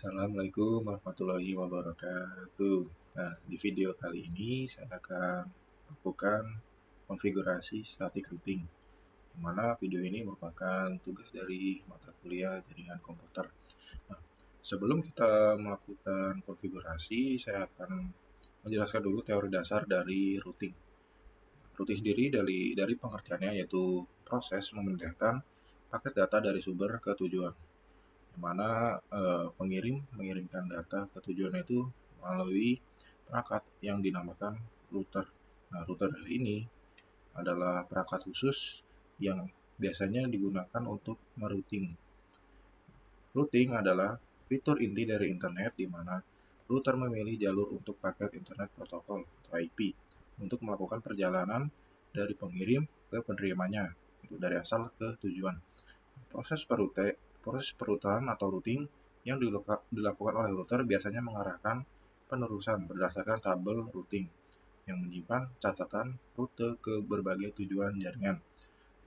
Assalamualaikum warahmatullahi wabarakatuh. Nah, di video kali ini saya akan lakukan konfigurasi static routing, di mana video ini merupakan tugas dari mata kuliah jaringan komputer. Nah, sebelum kita melakukan konfigurasi, saya akan menjelaskan dulu teori dasar dari routing. Routing sendiri dari pengertiannya yaitu proses memindahkan paket data dari sumber ke tujuan, di mana pengirim mengirimkan data ke tujuan itu melalui perangkat yang dinamakan router. Nah, router ini adalah perangkat khusus yang biasanya digunakan untuk merouting. Routing adalah fitur inti dari internet di mana router memilih jalur untuk paket internet protokol atau IP untuk melakukan perjalanan dari pengirim ke penerimanya, itu dari asal ke tujuan. Proses perutan atau routing yang dilakukan oleh router biasanya mengarahkan penerusan berdasarkan tabel routing yang menyimpan catatan rute ke berbagai tujuan jaringan.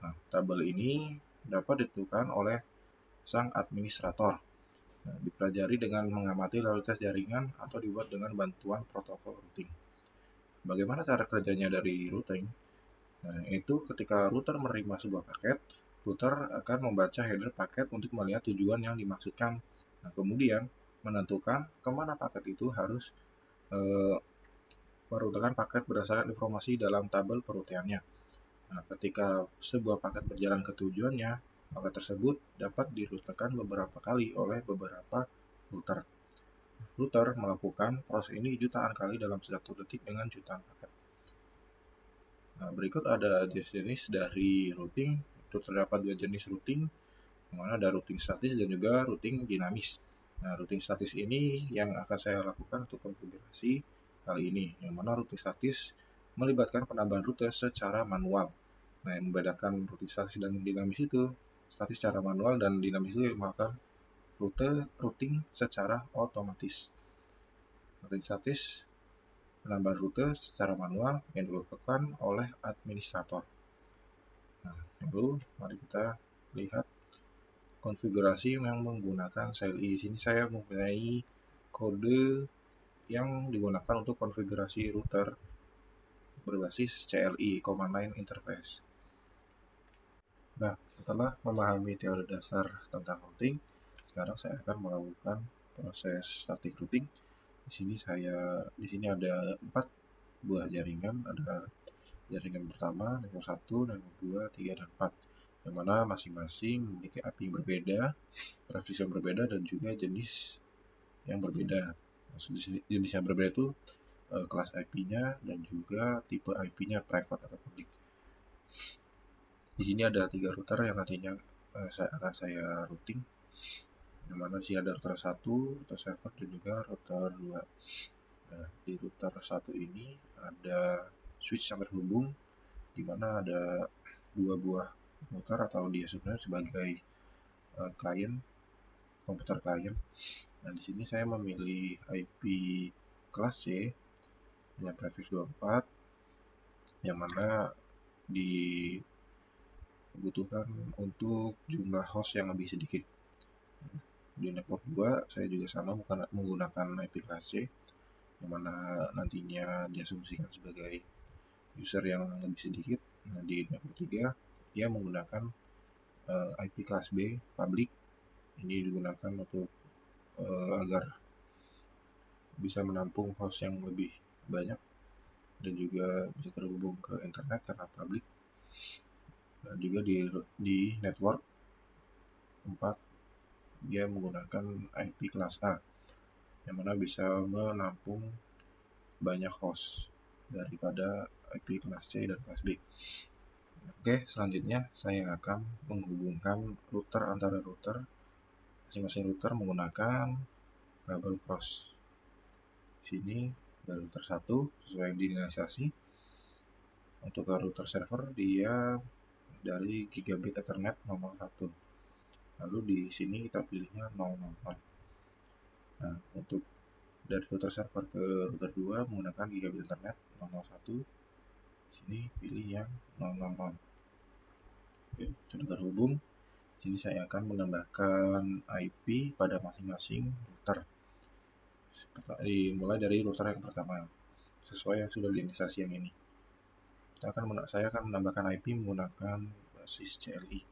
Nah, tabel ini dapat ditentukan oleh sang administrator. Nah, dipelajari dengan mengamati lalu lintas jaringan atau dibuat dengan bantuan protokol routing. Bagaimana cara kerjanya dari routing? Nah, itu ketika router menerima sebuah paket, router akan membaca header paket untuk melihat tujuan yang dimaksudkan. Nah, kemudian menentukan kemana paket itu harus merutakan paket berdasarkan informasi dalam tabel perutiannya. Nah, ketika sebuah paket berjalan ke tujuannya, paket tersebut dapat dirutakan beberapa kali oleh beberapa router. Router melakukan proses ini jutaan kali dalam satu detik dengan jutaan paket. Nah, berikut ada jenis dari routing. Itu terdapat dua jenis routing, yang mana ada routing statis dan juga routing dinamis. Nah, routing statis ini yang akan saya lakukan untuk konfigurasi kali ini, yang mana routing statis melibatkan penambahan rute secara manual. Nah, yang membedakan routing statis dan dinamis itu, statis secara manual dan dinamis itu melakukan routing secara otomatis. Routing statis penambahan rute secara manual yang dilakukan oleh administrator. Nah, lalu mari kita lihat konfigurasi yang menggunakan CLI. Di sini saya mempunyai kode yang digunakan untuk konfigurasi router berbasis CLI, Command Line Interface. Nah, setelah memahami teori dasar tentang routing, sekarang saya akan melakukan proses static routing. Di sini ada 4 buah jaringan, ada jaringan pertama, network 1, network 2, 3, dan 4, yang mana masing-masing memiliki IP yang berbeda, traffic yang berbeda, dan juga jenis yang berbeda. Jenis yang berbeda itu kelas IP-nya dan juga tipe IP-nya, private atau public. Di sini ada 3 router yang nantinya akan saya routing, yang mana di sini ada router 1, router server, dan juga router 2. Nah, di router 1 ini ada switch yang terhubung, di mana ada 2 buah router atau dia sebenarnya sebagai klien, komputer klien. Nah, di sini saya memilih IP kelas C dengan prefix 24, yang mana dibutuhkan untuk jumlah host yang lebih sedikit. Di network 2 saya juga sama menggunakan IP kelas C, yang mana nantinya diasumsikan sebagai user yang lebih sedikit. Nah, di network 3 dia menggunakan IP kelas B public. Ini digunakan untuk agar bisa menampung host yang lebih banyak dan juga bisa terhubung ke internet karena public. Nah, juga di network 4 dia menggunakan IP kelas A, yang mana bisa menampung banyak host daripada IP kelas C dan kelas B. Oke, selanjutnya saya akan menghubungkan router antara router. Masing-masing router menggunakan kabel cross. Di sini dari router 1 sesuai yang diinisiasi. Untuk router server dia dari gigabit Ethernet 001. Lalu di sini kita pilihnya 000. Nah, untuk dari router server ke router 2 menggunakan gigabit Ethernet 001. Di sini pilih yang 000. Oke, sudah terhubung. Jadi saya akan menambahkan IP pada masing-masing router. Dimulai dari router yang pertama, sesuai yang sudah diinisiasi yang ini. Saya akan menambahkan IP menggunakan basis CLI.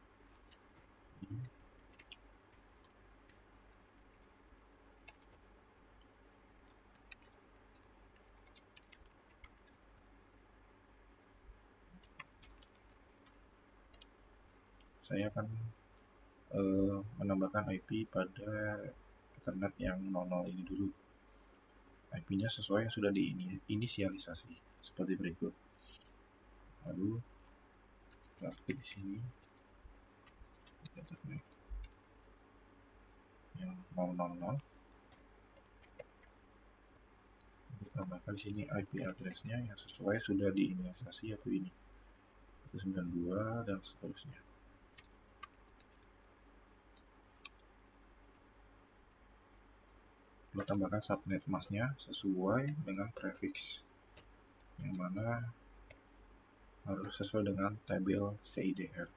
Saya akan menambahkan IP pada Ethernet yang 00 ini dulu. IP-nya sesuai yang sudah diinisialisasi seperti berikut. Lalu kita ketik di sini Ethernet yang 000. Tambahkan di sini IP address-nya yang sesuai sudah diinisialisasi, yaitu ini 192 dan seterusnya. Lalu tambahkan subnet mask-nya sesuai dengan prefix, yang mana harus sesuai dengan tabel CIDR.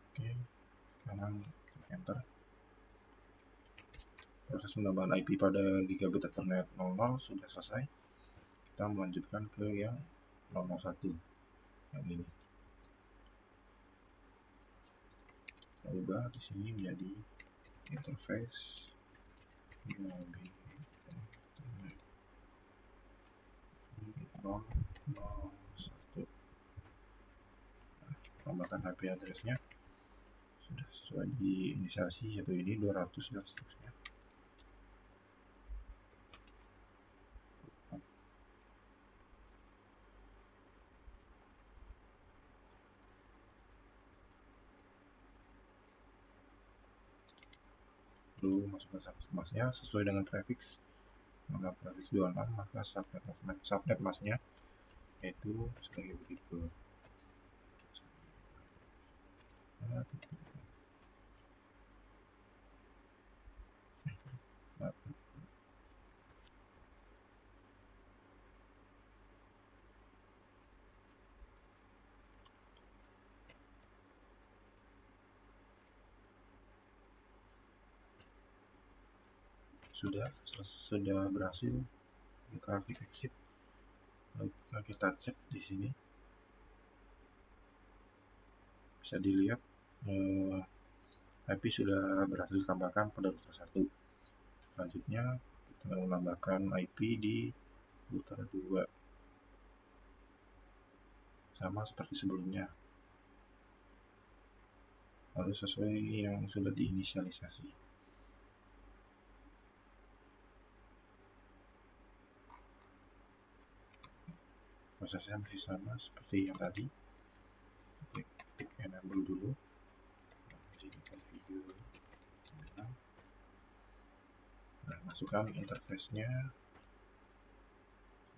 Oke, sekarang klik enter. Proses penambahan IP pada gigabit Ethernet 00 sudah selesai. Kita melanjutkan ke yang 001, yang ini. Kita ubah di sini menjadi interface gigabit Ethernet 001. Tambahkan IP address-nya sudah sesuai diinisiasi, yaitu ini 200 dan seterusnya. Lalu masukkan subnet mask-nya sesuai dengan prefix. Maka prefix 26, maka subnet mask-nya yaitu sebagai berikut. Sudah berhasil, kita klik exit. Lalu kita cek di sini, bisa dilihat IP sudah berhasil ditambahkan pada router 1. Selanjutnya kita menambahkan IP di router 2, sama seperti sebelumnya, harus sesuai yang sudah diinisialisasi. Prosesnya masih sama seperti yang tadi. Klik enable dulu, jadi configure. Nah, masukkan interface-nya.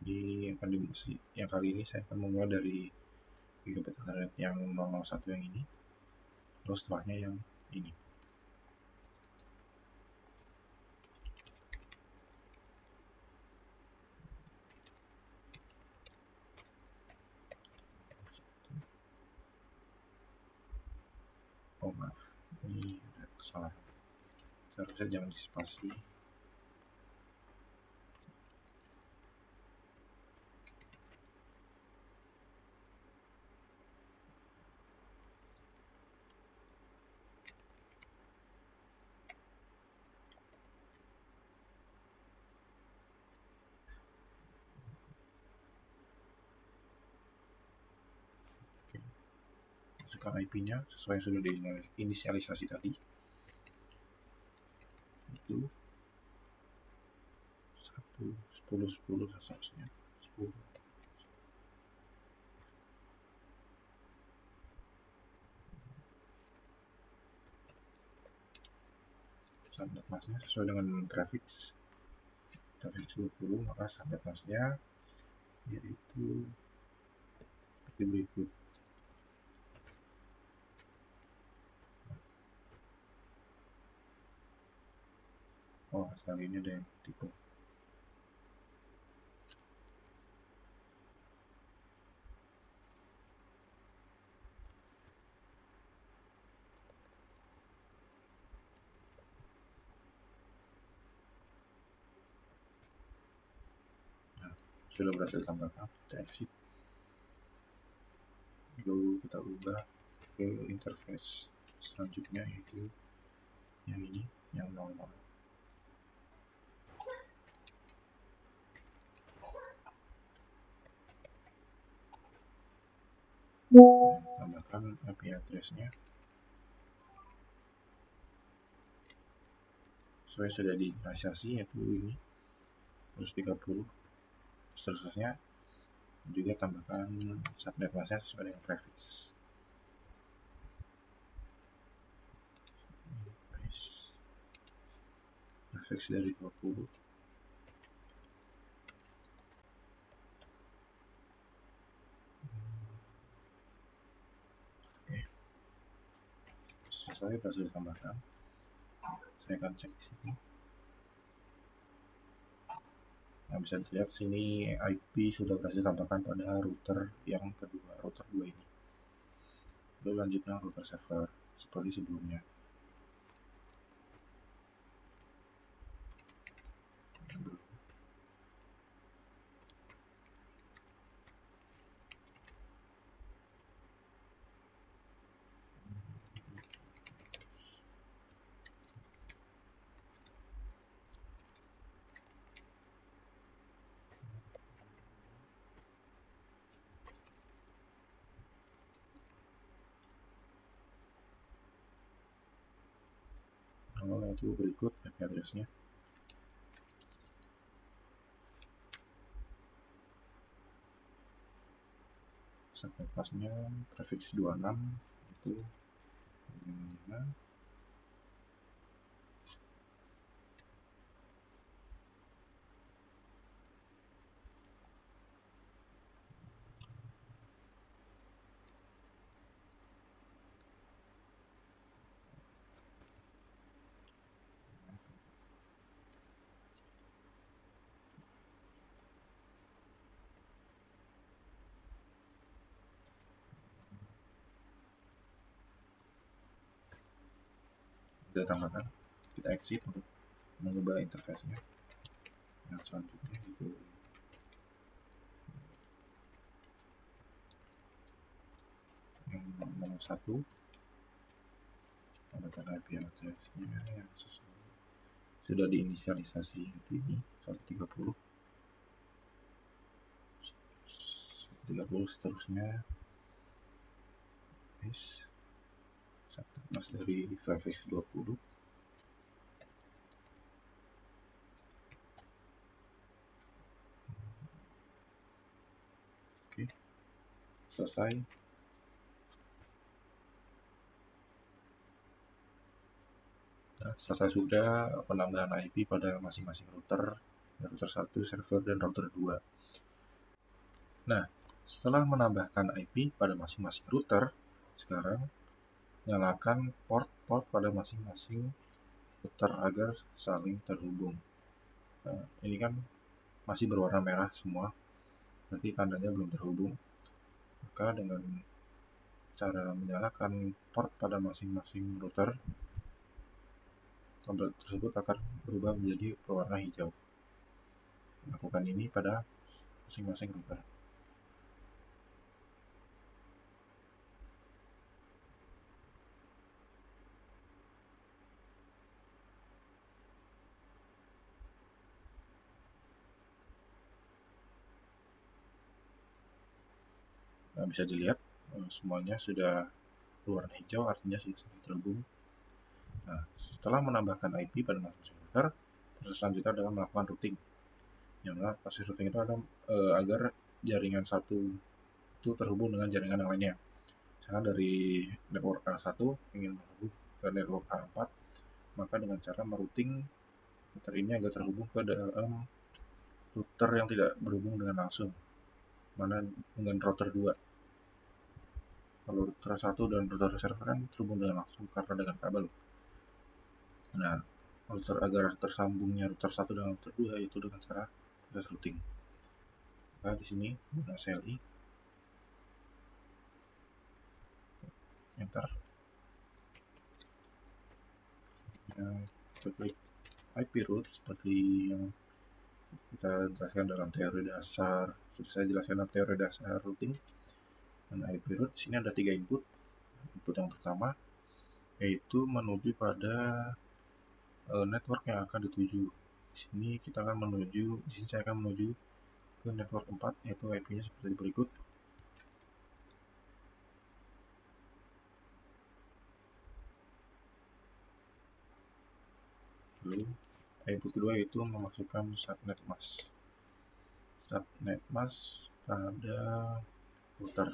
Yang kali ini saya akan memulai dari gigabit Ethernet yang 001 yang ini, terus setelahnya yang ini. Oh maaf, ini ada kesalahan, seharusnya jangan di spasi. Oke. Masukkan IP-nya sesuai yang sudah diinisialisasi tadi, itu 1, 10, 10 dan seterusnya. 10. Subnet mask-nya sesuai dengan prefix 20, maka subnet mask-nya yaitu seperti berikut. Oh, kali ini ada yang tipe. sudah berhasil tambahkan. Kita exit, lalu kita ubah ke interface selanjutnya, yaitu yang ini, yang 00. Tambahkan IP address-nya. Saya sudah diinisiasi, yaitu ini 130. Seterusnya juga tambahkan subnet masknya sesuai dengan prefix. Prefix dari 20. Oke, selesai, berhasil ditambahkan. Saya akan cek di sini. Nah, bisa dilihat sini IP sudah berhasil ditambahkan pada router yang kedua, router 2 ini. Lalu lanjutnya router server seperti sebelumnya. Lalu itu berikut IP address-nya. Subnet masknya prefix 26, itu 5. Kita tambahkan, kita exit untuk mengubah interface-nya. Yang selanjutnya itu yang nomor 1, tambahkan IP address-nya yang sesuai, sudah diinisialisasi, itu ini 130. Seterusnya subnet mask dari prefix 20. Oke, selesai. Nah, selesai sudah penambahan IP pada masing-masing router, router 1, server, dan router 2. Nah, setelah menambahkan IP pada masing-masing router, sekarang nyalakan port-port pada masing-masing router agar saling terhubung. Nah, ini kan masih berwarna merah semua, berarti tandanya belum terhubung. Maka dengan cara menyalakan port pada masing-masing router, kabel tersebut akan berubah menjadi berwarna hijau. Lakukan ini pada masing-masing router. Nah, bisa dilihat semuanya sudah berwarna hijau, artinya sudah terhubung. Nah, setelah menambahkan IP pada masing-masing router, proses selanjutnya adalah melakukan routing. Yang mana proses routing itu adalah agar jaringan satu itu terhubung dengan jaringan yang lainnya. Misalkan dari network A1 ingin menghubung ke network A4, maka dengan cara merouting router ini agar terhubung ke dalam router yang tidak berhubung dengan langsung, mana dengan router 2. Kalau router 1 dan router server kan terhubung dengan langsung karena dengan kabel. Nah, router agar tersambungnya router 1 dengan router 2 itu dengan cara proses routing. Nah, di sini guna CLI, enter, klik IP route seperti yang kita jelaskan dalam teori dasar. Sudah saya jelaskan dalam teori dasar routing dan IP route. Di sini ada 3 input. Input yang pertama yaitu menuju pada network yang akan dituju. Di sini kita akan menuju, di sini saya akan menuju ke network 4, yaitu IP-nya seperti berikut. Lalu input kedua yaitu memasukkan subnet mask. Subnet mask pada router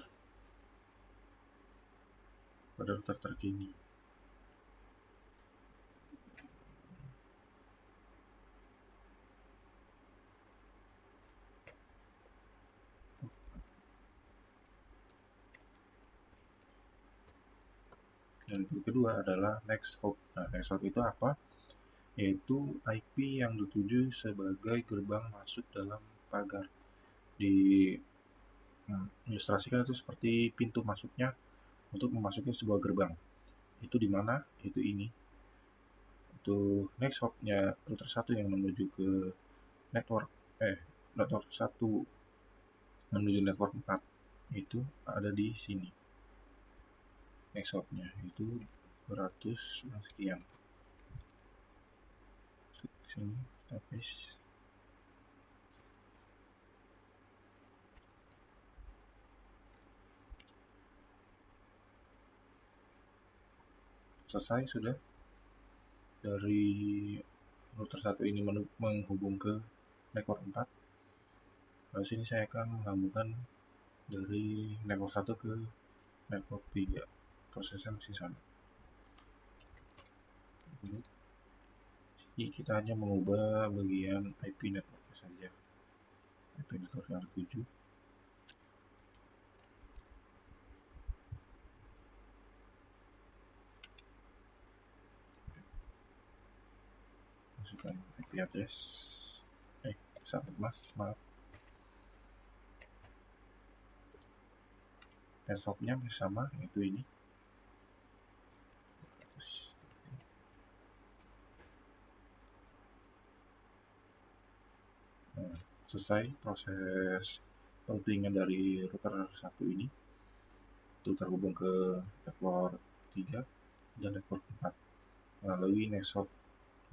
terkini. Dan input kedua adalah next hop. Nah, next hop itu apa? Yaitu IP yang dituju sebagai gerbang masuk dalam pagar. Di ilustrasikan itu seperti pintu masuknya untuk memasuki sebuah gerbang. Itu di mana? Itu ini. Itu next hop-nya router 1 yang menuju ke network network 1 menuju network 4 itu ada di sini. Next hop-nya itu 200 sekian. Sini kita paste. Selesai sudah dari router 1 ini menghubung ke network 4. Lalu sini saya akan menghubungkan dari network 1 ke network 3. Prosesnya masih sama. Jadi kita hanya mengubah bagian IP network saja. IP network yang 7. Masukkan IP address. Subnet mask, maaf. Desktopnya sama, yaitu ini. Nah, selesai proses routingan dari router 1 ini. Itu terhubung ke network 3 dan network 4 melalui nexhop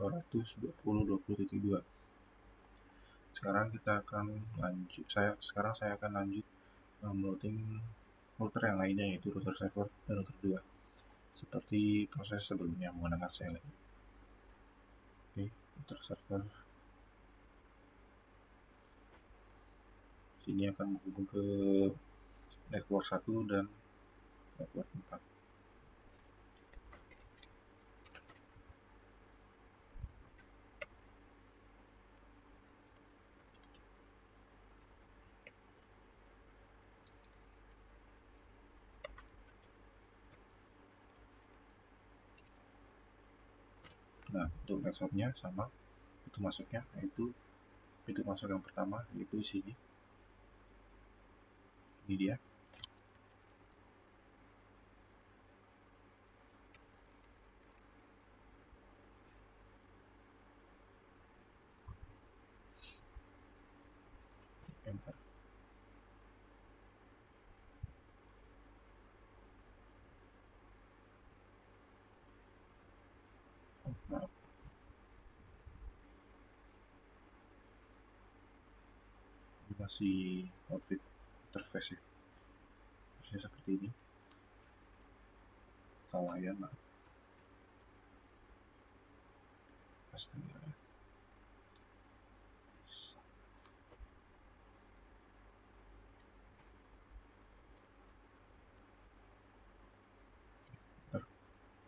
220.20.2. Sekarang kita akan lanjut. Sekarang saya akan lanjut merouting router yang lainnya, yaitu router server dan router 2. Seperti proses sebelumnya menggunakan CLN. Oke, router server. Sini akan menghubung ke network 1 dan network 4. Nah, untuk networknya sama, itu masuknya yaitu pintu masuk yang pertama yaitu sini. Ini dia. Enter. Oh, maaf. Ini masih outfit interface ya. Harusnya seperti ini. Halayan, maaf. Astaga.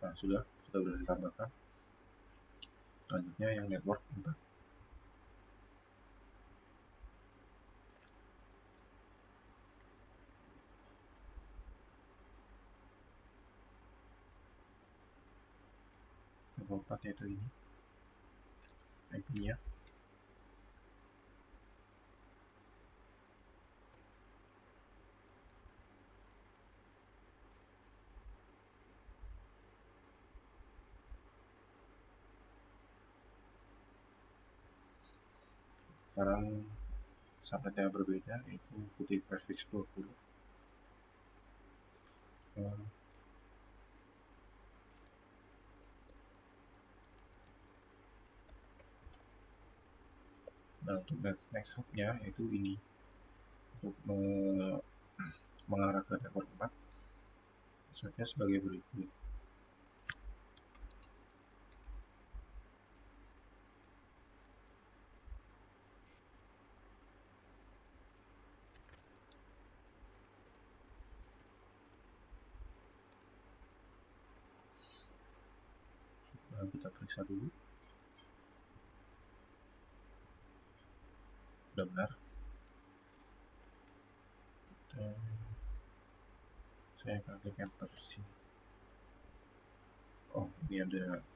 Nah, sudah berhasil ditambahkan. Selanjutnya yang network 4. Network 4 yaitu ini. IP-nya. Sekarang subnetnya berbeda, yaitu ikuti prefix 20. Nah, untuk next hop-nya yaitu ini, untuk mengarah ke network 4, passwordnya sebagai berikut. Nah, kita periksa dulu, sudah benar. Dan saya akan klik enter sini. Oh, ini ada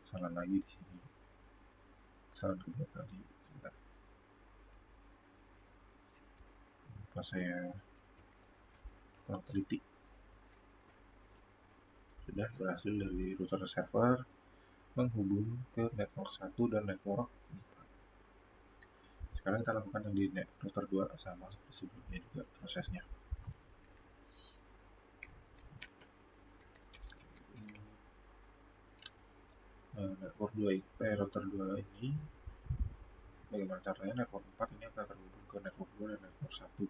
salah lagi di sini, salah kedua kali. Bentar, pas saya kurang teliti. Sudah berhasil dari router server menghubung ke network 1 dan network 4. Sekarang kita lakukan yang di router 2, sama seperti sebelumnya juga prosesnya. Network 2, router 2 ini, bagaimana caranya network 4 ini akan terhubung ke network 2 dan network 1.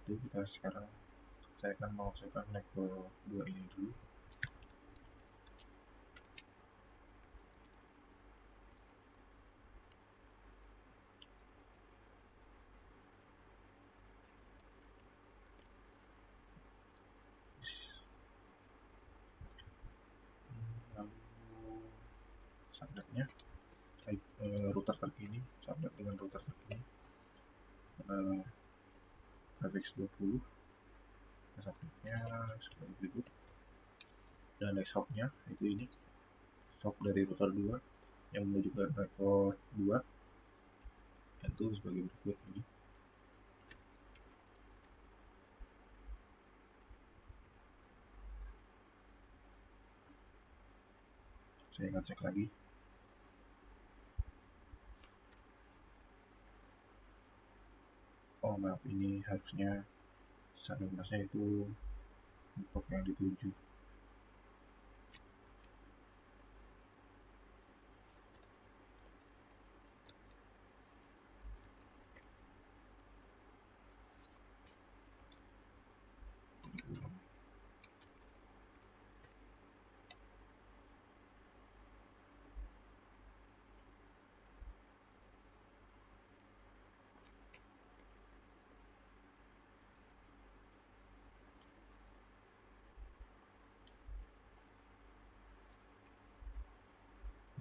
Itu kita sekarang, saya akan memasukkan network 2 ini dulu. Lalu subnetnya, router terkini, subnet dengan router terkini, prefix 20, subnetnya sebagai berikut. Dan next hop-nya itu ini, hop dari router 2 yang menuju ke network 2, itu sebagai berikut ini. Saya akan cek lagi. Oh maaf, ini harusnya sambung masnya itu untuk yang dituju.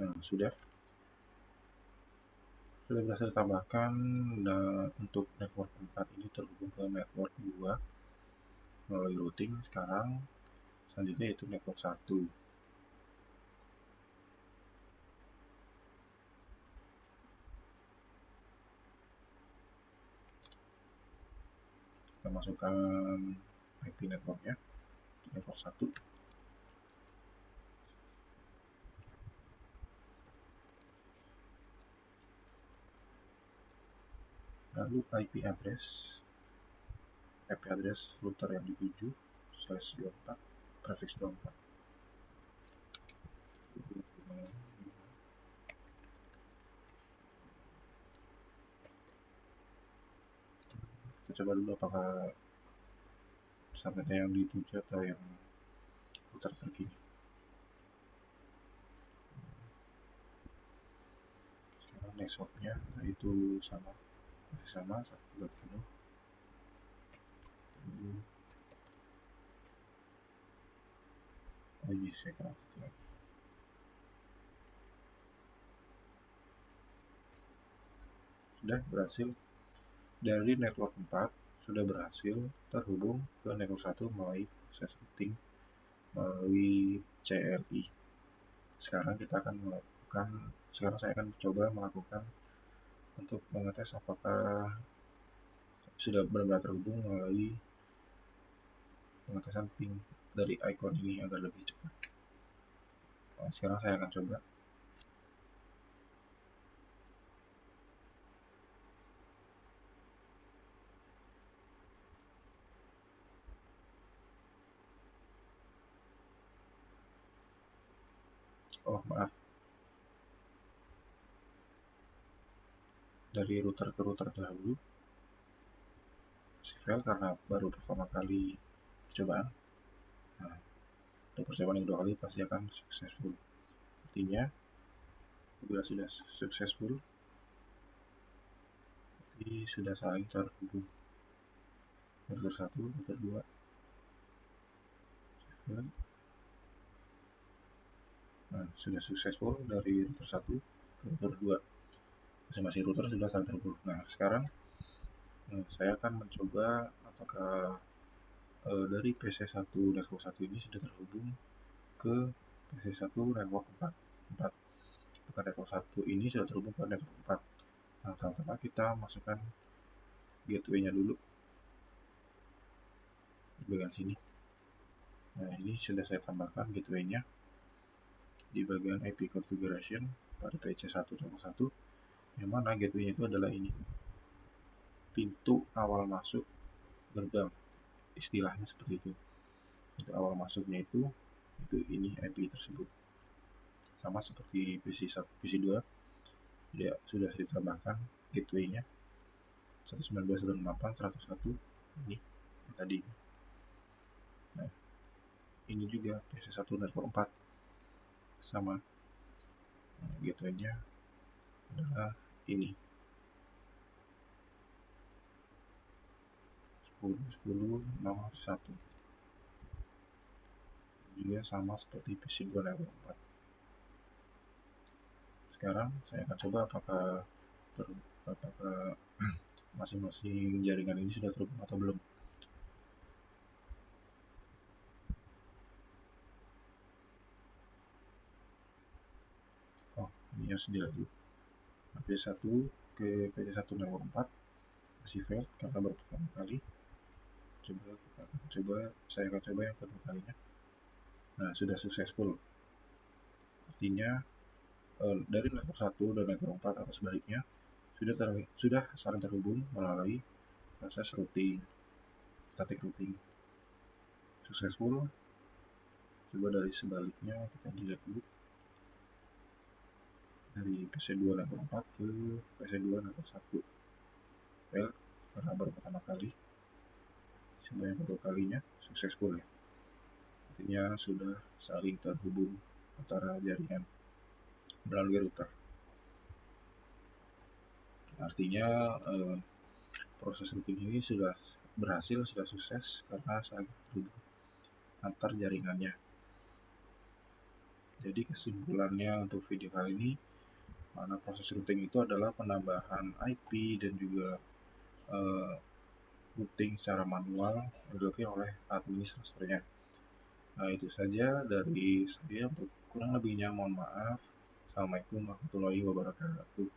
Nah, sudah berhasil tambahkan. Dan untuk network 4 ini terhubung ke network 2 melalui routing. Sekarang selanjutnya itu network 1. Kita masukkan IP networknya, network 1. Lalu IP address router yang dituju /24, prefix 24. Kita coba dulu apakah subnetnya yang dituju atau yang router terkini. Sekarang next hop-nya itu sama, masih sama, juga penuh. Oh iya, saya akan update lagi. Sudah berhasil dari network 4, sudah berhasil terhubung ke network 1 melalui proses routing melalui CLI. Sekarang saya akan coba melakukan untuk mengetes apakah sudah benar-benar terhubung melalui pengetesan ping dari icon ini agar lebih cepat. Nah, sekarang saya akan coba. Oh maaf, dari router ke router dahulu si file karena baru pertama kali percobaan. Nah, untuk percobaan yang kedua kali pasti akan successful. Artinya bila sudah successful, berarti sudah saling terhubung. Router 1, router 2, nah, sudah successful dari router 1 ke router 2. Masing-masing router sudah saling terhubung. Nah, sekarang saya akan mencoba apakah dari PC1 network 1 ini sudah terhubung ke PC1 network 4. Apakah network 1 ini sudah terhubung ke network 4. Nah, pertama kita masukkan gateway-nya dulu di bagian sini. Nah, ini sudah saya tambahkan gateway-nya di bagian IP configuration pada PC1 network 1, yang mana gateway-nya itu adalah ini, pintu awal masuk gerbang, istilahnya seperti itu. Pintu awal masuknya itu ini IP tersebut, sama seperti PC2 ya, sudah saya tambahkan gateway-nya 192.168.101 ini tadi. Nah, ini juga PC1 network 4 sama, gateway-nya adalah ini 10.10.01 juga sama seperti PC2 network 4. Sekarang saya akan coba apakah masing-masing jaringan ini sudah terhubung atau belum. Oh, ini harus dilihat dulu. PC1 ke PC1 network 4 masih failed karena baru pertama kali. Saya akan coba yang kedua kalinya. Nah, sudah successful. Artinya dari network 1 dan network 4 atau sebaliknya sudah saling terhubung melalui proses routing, static routing. Successful. Coba dari sebaliknya kita dilihat dulu. Dari PC2 network 4 ke PC2 network 1. Failed karena baru pertama kali. Coba yang kedua kalinya successful ya. Artinya sudah saling terhubung antara jaringan melalui router. Artinya proses routing ini sudah berhasil, sudah sukses karena saling terhubung antar jaringannya. Jadi kesimpulannya untuk video kali ini, mana proses routing itu adalah penambahan IP dan juga routing secara manual yang dilakukan oleh administratornya. Nah, itu saja dari saya. Untuk kurang lebihnya mohon maaf. Assalamualaikum warahmatullahi wabarakatuh.